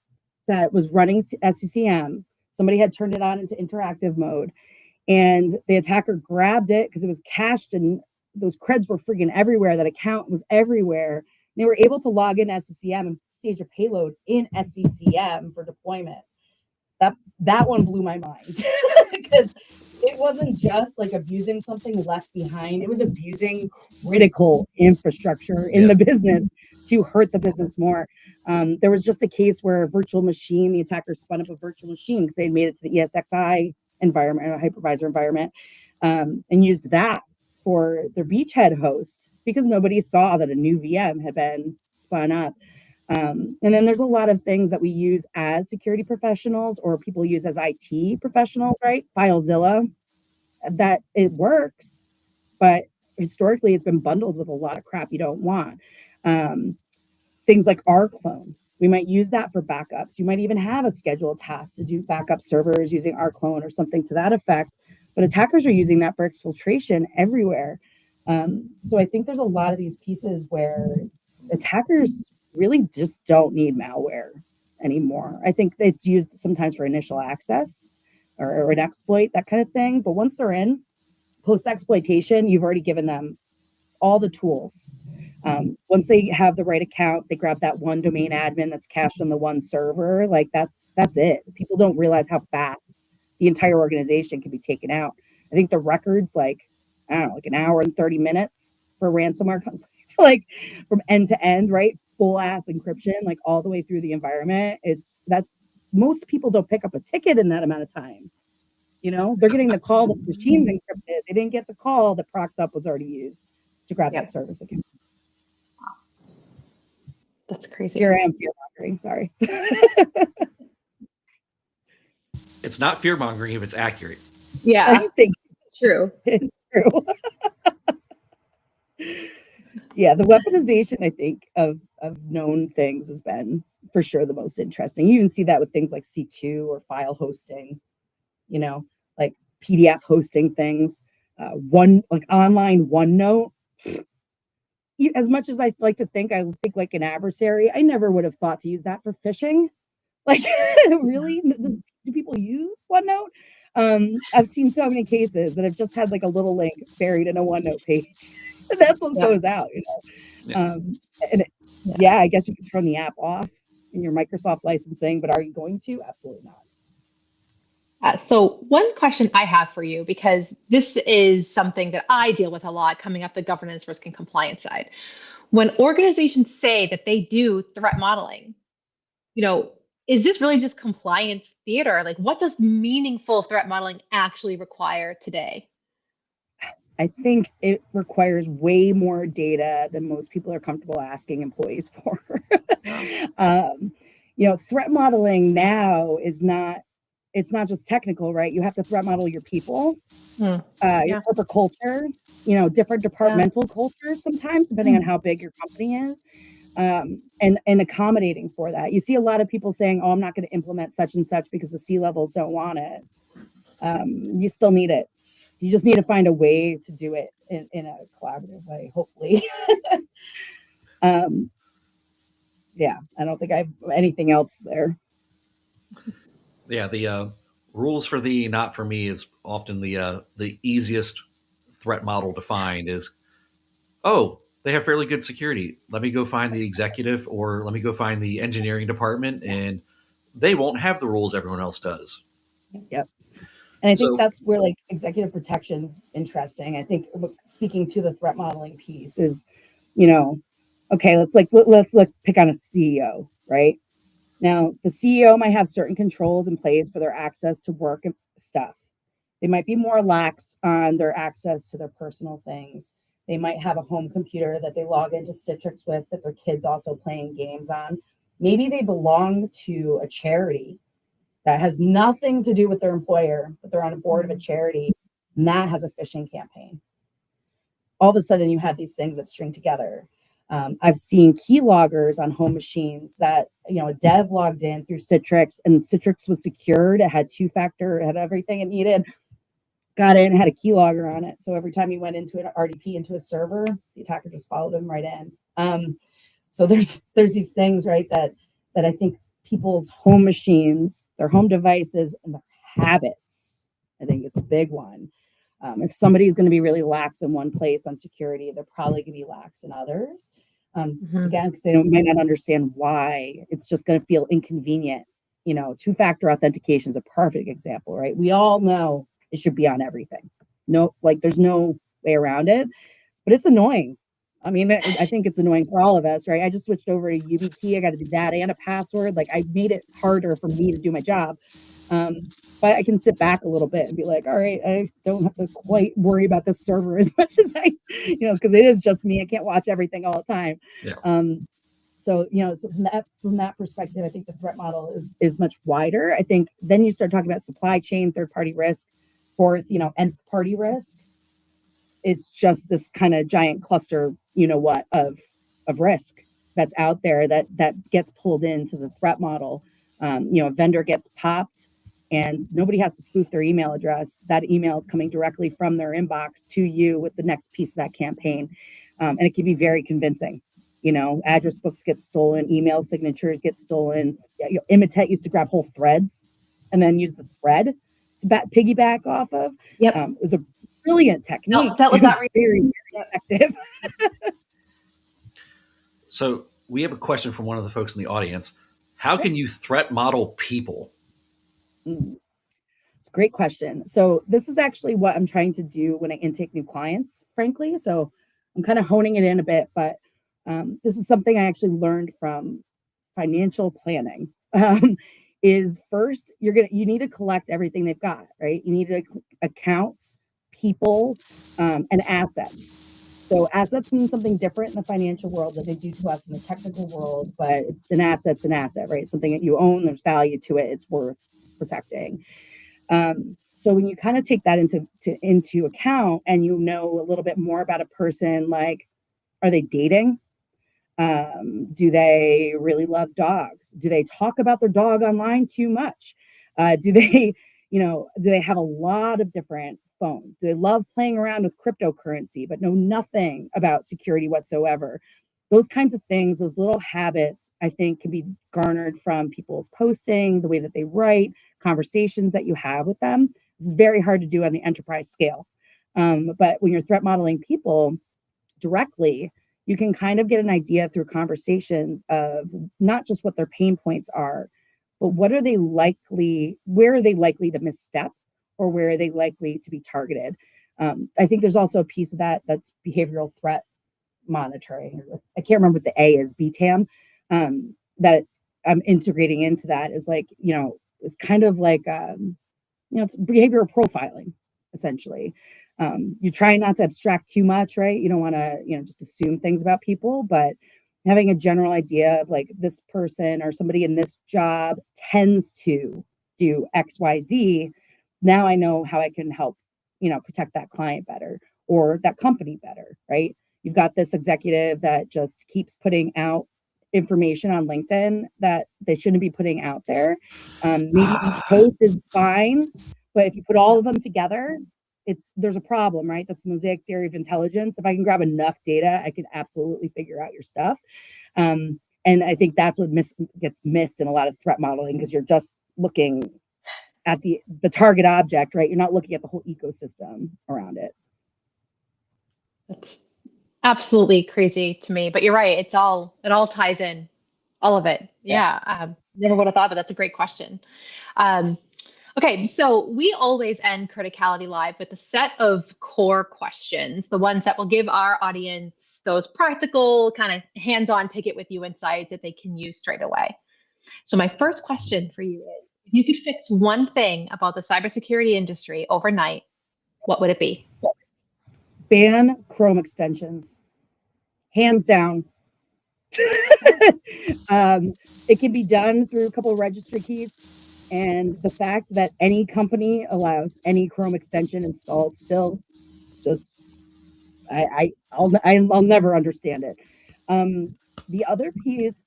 that was running SCCM, somebody had turned it on into interactive mode, and the attacker grabbed it because it was cached and those creds were freaking everywhere. That account was everywhere. They were able to log in SCCM and stage a payload in SCCM for deployment. That one blew my mind because it wasn't just like abusing something left behind. It was abusing critical infrastructure in the business to hurt the business more. There was just a case where a virtual machine, the attacker spun up a virtual machine because they had made it to the ESXi environment, a hypervisor environment, and used that for their beachhead host because nobody saw that a new VM had been spun up. And then there's a lot of things that we use as security professionals or people use as IT professionals, right? FileZilla, that it works, but historically it's been bundled with a lot of crap you don't want. Things like rclone, we might use that for backups. You might even have a scheduled task to do backup servers using rclone or something to that effect, but attackers are using that for exfiltration everywhere. So I think there's a lot of these pieces where attackers really just don't need malware anymore. I think it's used sometimes for initial access or an exploit, that kind of thing. But once they're in post exploitation, you've already given them all the tools. Once they have the right account, they grab that one domain admin that's cached on the one server. Like that's it. People don't realize how fast the entire organization can be taken out. I think the record's like, I don't know, like an hour and 30 minutes for ransomware companies, like from end to end, right? Full ass encryption, like all the way through the environment. That's most people don't pick up a ticket in that amount of time. They're getting the call that the machine's encrypted. They didn't get the call that propped up was already used to grab that service account. That's crazy. Here I am fear mongering. Sorry. It's not fear mongering if it's accurate. Yeah, I think it's true. It's true. Yeah, the weaponization, I think, of known things has been for sure the most interesting. You even see that with things like C2 or file hosting, like PDF hosting things, like online OneNote. As much as I like to think, I think like an adversary, I never would have thought to use that for phishing. Like, really? Do people use OneNote? I've seen so many cases that have just had like a little link buried in a OneNote page. And that's what goes out, Yeah. I guess you can turn the app off in your Microsoft licensing, but are you going to? Absolutely not. So one question I have for you, because this is something that I deal with a lot coming up the governance, risk, and compliance side. When organizations say that they do threat modeling, is this really just compliance theater? Like, what does meaningful threat modeling actually require today? I think it requires way more data than most people are comfortable asking employees for. Yeah. Threat modeling now is not, it's not just technical, right? You have to threat model your people, Mm. your Yeah. corporate culture, different Yeah. departmental cultures sometimes, depending on how big your company is, and accommodating for that. You see a lot of people saying, "Oh, I'm not going to implement such and such because the C levels don't want it." You still need it. You just need to find a way to do it in a collaborative way, hopefully. um, yeah, I don't think I have anything else there. Yeah, the rules for thee, not for me is often the easiest threat model to find. Is, oh, they have fairly good security. Let me go find the executive, or let me go find the engineering department, and Yes. they won't have the rules everyone else does. Yep. And I think So that's where like executive protection's interesting. I think speaking to the threat modeling piece is, you know, okay, let's look pick on a CEO, right? Now, the CEO might have certain controls in place for their access to work and stuff. They might be more lax on their access to their personal things. They might have a home computer that they log into Citrix with that their kids also playing games on. Maybe they belong to a charity that has nothing to do with their employer, but they're on a board of a charity, and that has a phishing campaign. All of a sudden, you have these things that string together. I've seen keyloggers on home machines that, a dev logged in through Citrix, and Citrix was secured. It had two-factor, it had everything it needed. Got in, had a keylogger on it. So every time he went into an RDP into a server, the attacker just followed him right in. So there's these things, right, that I think people's home machines, their home devices, and their habits, I think is a big one. If somebody's going to be really lax in one place on security, they're probably going to be lax in others. Mhm. Again, because they might not understand why. It's just going to feel inconvenient. Two-factor authentication is a perfect example, right? We all know it should be on everything. No, like there's no way around it, but it's annoying. I mean, I think it's annoying for all of us, right? I just switched over to UBT. I got to do that and a password. Like I made it harder for me to do my job. But I can sit back a little bit and be like, all right, I don't have to quite worry about this server as much as because it is just me. I can't watch everything all the time. yeah, So from that perspective, I think the threat model is much wider. I think then you start talking about supply chain, third party risk, fourth, nth party risk. It's just this kind of giant cluster, of risk that's out there that gets pulled into the threat model. A vendor gets popped and nobody has to spoof their email address. That email is coming directly from their inbox to you with the next piece of that campaign. And it can be very convincing. Address books get stolen, email signatures get stolen. Imitate used to grab whole threads and then use the thread to piggyback off of. Yep. It was a brilliant Dealt, technique. dealt with It was that. very, very Yep. effective. so we have a question from one of the folks in the audience. How Sure. can you threat model people? Mm, It's a great question. So this is actually what I'm trying to do when I intake new clients, frankly. So I'm kind of honing it in a bit, but this is something I actually learned from financial planning. Is first you need to collect everything they've got, right? You need to accounts, people, and assets. So assets mean something different in the financial world than they do to us in the technical world, but an asset's an asset, right? It's something that you own, there's value to it, it's worth protecting. So when you kind of take that into account and you know a little bit more about a person, like, are they dating? Do they really love dogs? Do they talk about their dog online too much? Do they, do they have a lot of different phones? Do they love playing around with cryptocurrency, but know nothing about security whatsoever? Those kinds of things, those little habits, I think can be garnered from people's posting, the way that they write, conversations that you have with them. It's very hard to do on the enterprise scale. But when you're threat modeling people directly, you can kind of get an idea through conversations of not just what their pain points are, but where are they likely to misstep or where are they likely to be targeted. I think there's also a piece of that that's behavioral threat monitoring. I can't remember what the A is, BTAM, that I'm integrating into that is like, it's kind of like, it's behavioral profiling essentially. You try not to abstract too much, right? You don't want to, just assume things about people, but having a general idea of like this person or somebody in this job tends to do XYZ. Now I know how I can help, protect that client better or that company better, right? You've got this executive that just keeps putting out information on LinkedIn that they shouldn't be putting out there. Maybe each post is fine, but if you put all of them together, there's a problem, right? That's the mosaic theory of intelligence. If I can grab enough data, I can absolutely figure out your stuff. And I think that's what gets missed in a lot of threat modeling, because you're just looking at the target object, right? You're not looking at the whole ecosystem around it. That's absolutely crazy to me, but you're right. It all ties in, all of it. Yeah. Never would have thought, but that's a great question. Okay, so we always end Criticality Live with a set of core questions, the ones that will give our audience those practical, kind of hands-on, take it with you insights that they can use straight away. So my first question for you is, if you could fix one thing about the cybersecurity industry overnight, what would it be? Ban Chrome extensions, hands down. It can be done through a couple of registry keys. And the fact that any company allows any Chrome extension installed still, just I'll never understand it. The other piece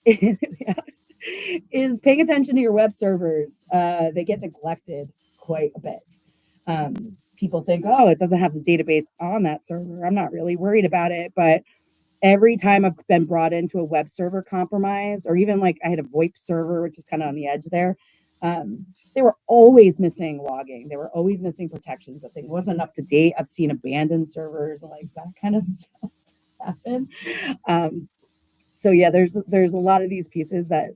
is paying attention to your web servers. They get neglected quite a bit. People think, oh, it doesn't have the database on that server. I'm not really worried about it, but every time I've been brought into a web server compromise, or even like I had a VoIP server, which is kind of on the edge there, they were always missing logging. They were always missing protections. The thing wasn't up to date. I've seen abandoned servers, like that kind of stuff happen. So yeah, there's a lot of these pieces that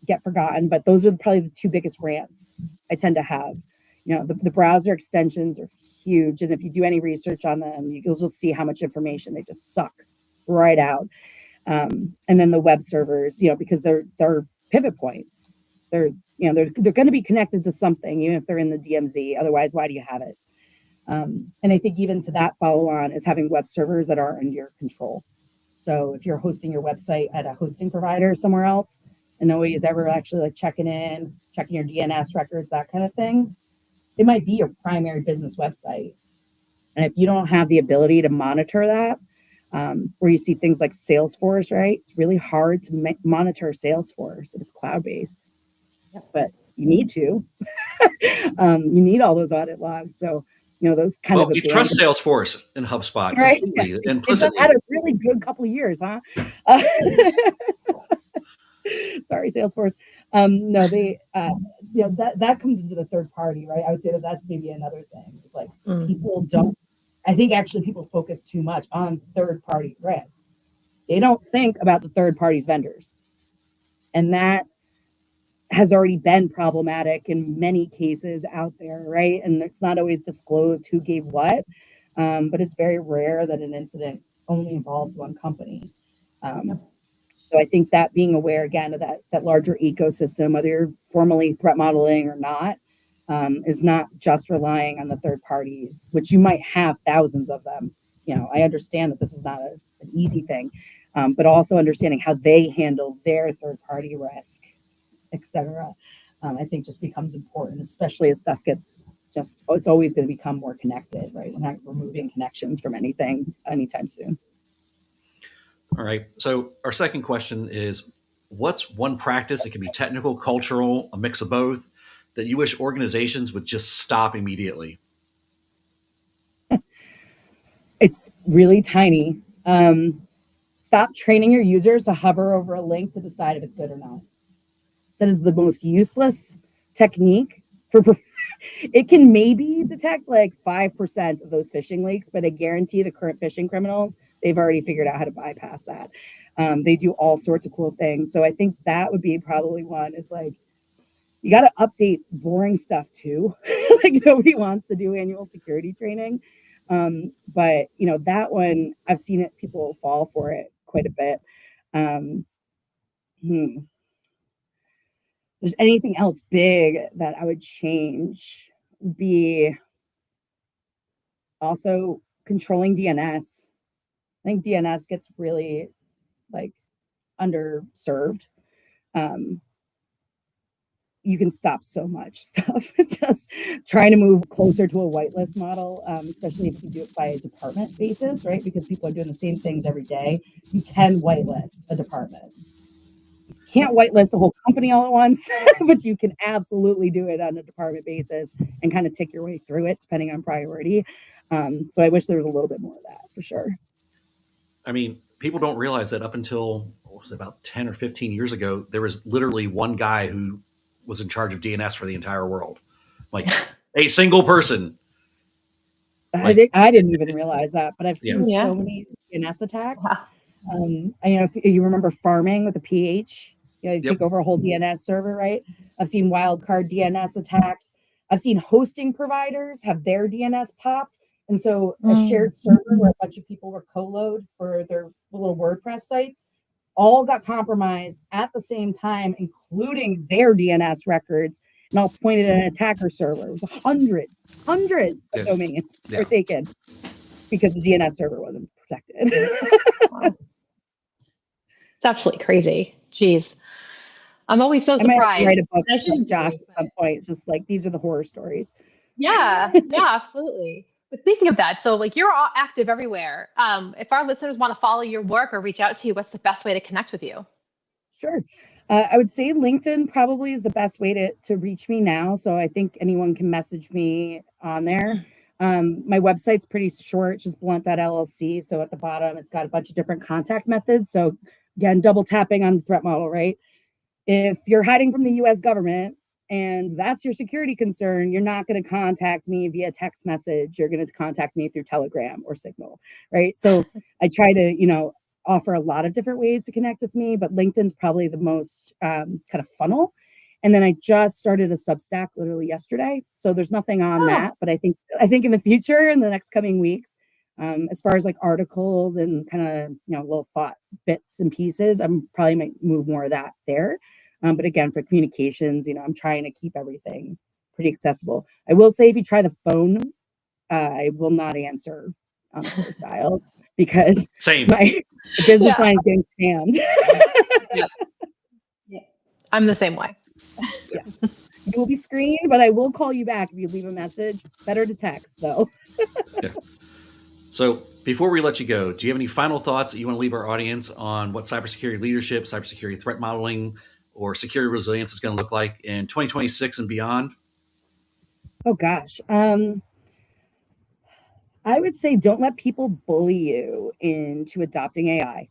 get forgotten, but those are probably the two biggest rants I tend to have. The browser extensions are huge, and if you do any research on them, you'll just see how much information they just suck right out. And then the web servers, because they're pivot points. They're going to be connected to something, even if they're in the DMZ. Otherwise, why do you have it? And I think even to that follow on is having web servers that are under your control. So if you're hosting your website at a hosting provider somewhere else, and nobody's ever actually like checking your DNS records, that kind of thing, it might be your primary business website. And if you don't have the ability to monitor that, where you see things like Salesforce, right? It's really hard to monitor Salesforce if it's cloud-based, but you need to. You need all those audit logs. So, those kind of you trust Salesforce and HubSpot right? completely, Yeah. implicitly. It's had a really good couple of years, huh? Sorry, Salesforce. No, they, that comes into the third party, right? I would say that's maybe another thing. It's like people don't. I think actually people focus too much on third party risk. They don't think about the third party's vendors, and that has already been problematic in many cases out there, right? And it's not always disclosed who gave what, but it's very rare that an incident only involves one company. So I think that being aware again of that larger ecosystem, whether you're formally threat modeling or not, is not just relying on the third parties, which you might have thousands of them. I understand that this is not an easy thing, but also understanding how they handle their third party risk, etc. I think just becomes important, especially as stuff gets it's always going to become more connected, right? We're not removing connections from anything anytime soon. All right. So our second question is, what's one practice? It can be technical, cultural, a mix of both, that you wish organizations would just stop immediately. It's really tiny. Stop training your users to hover over a link to decide if it's good or not. That is the most useless technique for. It can maybe detect like 5% of those phishing leaks, but I guarantee the current phishing criminals, they've already figured out how to bypass that. They do all sorts of cool things. So I think that would be probably one, is like, you got to update boring stuff too. Like nobody wants to do annual security training. But that one, I've seen it, people fall for it quite a bit. There's anything else big that I would change, would be Also, controlling DNS. I think DNS gets really like underserved. Um, you can stop so much stuff. Just trying to move closer to a whitelist model, especially if you do it by a department basis, right? Because people are doing the same things every day. You can whitelist a department. You can't whitelist a whole company all at once, but you can absolutely do it on a department basis and kind of tick your way through it depending on priority. So I wish there was a little bit more of that for sure. I mean, people don't realize that up until what was it, about 10 or 15 years ago, there was literally one guy who was in charge of DNS for the entire world. Like a single person. Like, I didn't even realize that, but I've yeah. seen Yeah. so many DNS attacks. Yeah. If you remember farming with a PH, they Yep. take over a whole DNS server, right? I've seen wildcard DNS attacks. I've seen hosting providers have their DNS popped. And so a shared server where a bunch of people were co-load for their little WordPress sites all got compromised at the same time, including their DNS records, and all pointed at an attacker server. It was hundreds of Yeah. domains Yeah. were taken because the DNS server wasn't protected. Wow. It's absolutely crazy. Jeez. I'm always so I might have to surprised. write a book, I shouldn't Josh, be, at some point. Just like these are the horror stories. yeah, absolutely. But speaking of that, so like you're all active everywhere. If our listeners want to follow your work or reach out to you, what's the best way to connect with you? Sure. I would say LinkedIn probably is the best way to reach me now. So I think anyone can message me on there. My website's pretty short, it's just blunt.llc. So at the bottom, it's got a bunch of different contact methods. So again, double tapping on the threat model, right? If you're hiding from the US government and that's your security concern, you're not going to contact me via text message. You're going to contact me through Telegram or Signal, right? So I try to, offer a lot of different ways to connect with me, but LinkedIn's probably the most kind of funnel. And then I just started a Substack literally yesterday. So there's nothing on that, but I think in the future, in the next coming weeks, as far as like articles and kind of, little thought bits and pieces, I'm probably might move more of that there. But again, for communications, I'm trying to keep everything pretty accessible. I will say if you try the phone, I will not answer on the first dial because Same. my business Yeah. line is getting spammed. Yeah. I'm the same way. Yeah. You will be screened, but I will call you back if you leave a message. Better to text, though. Yeah. So before we let you go, do you have any final thoughts that you want to leave our audience on what cybersecurity leadership, cybersecurity threat modeling, or security resilience is going to look like in 2026 and beyond? Oh, gosh. I would say don't let people bully you into adopting AI.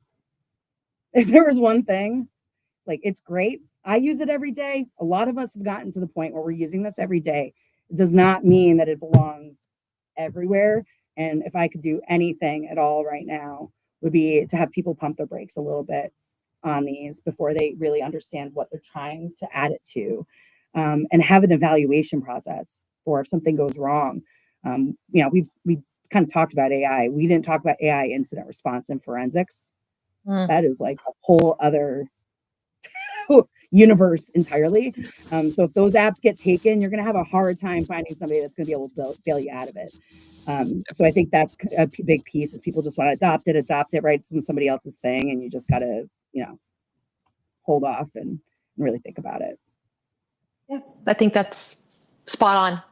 If there was one thing, it's like, it's great. I use it every day. A lot of us have gotten to the point where we're using this every day. It does not mean that it belongs everywhere. And if I could do anything at all right now, would be to have people pump their brakes a little bit on these before they really understand what they're trying to add it to, and have an evaluation process for if something goes wrong. We kind of talked about AI. We didn't talk about AI incident response and forensics. That is like a whole other universe entirely. So if those apps get taken, you're going to have a hard time finding somebody that's going to be able to bail you out of it. So I think that's a big piece is people just want to adopt it, right? It's somebody else's thing. And you just got to, hold off and really think about it. Yeah, I think that's spot on.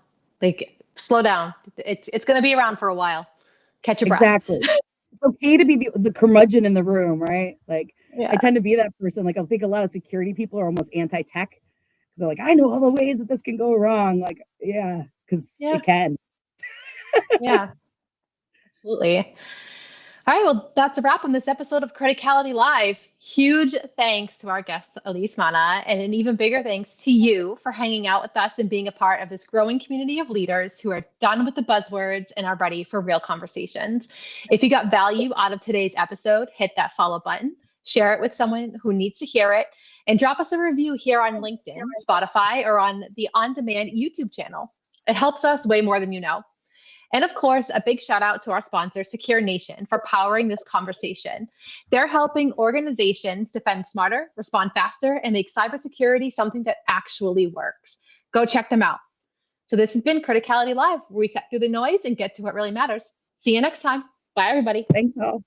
Like, slow down. It's going to be around for a while. Catch your breath. Exactly. It's okay to be the curmudgeon in the room, right? Like, Yeah. I tend to be that person. Like, I think a lot of security people are almost anti-tech because they're like, I know all the ways that this can go wrong. Like, yeah, because it can. Yeah, absolutely. All right, well, that's a wrap on this episode of Criticality Live. Huge thanks to our guest, Elise Manna, and an even bigger thanks to you for hanging out with us and being a part of this growing community of leaders who are done with the buzzwords and are ready for real conversations. If you got value out of today's episode, hit that follow button, share it with someone who needs to hear it, and drop us a review here on LinkedIn, Spotify, or on the on-demand YouTube channel. It helps us way more than you know. And of course, a big shout out to our sponsor, Secure Nation, for powering this conversation. They're helping organizations defend smarter, respond faster, and make cybersecurity something that actually works. Go check them out. So this has been Criticality Live, where we cut through the noise and get to what really matters. See you next time. Bye, everybody. Thanks, all.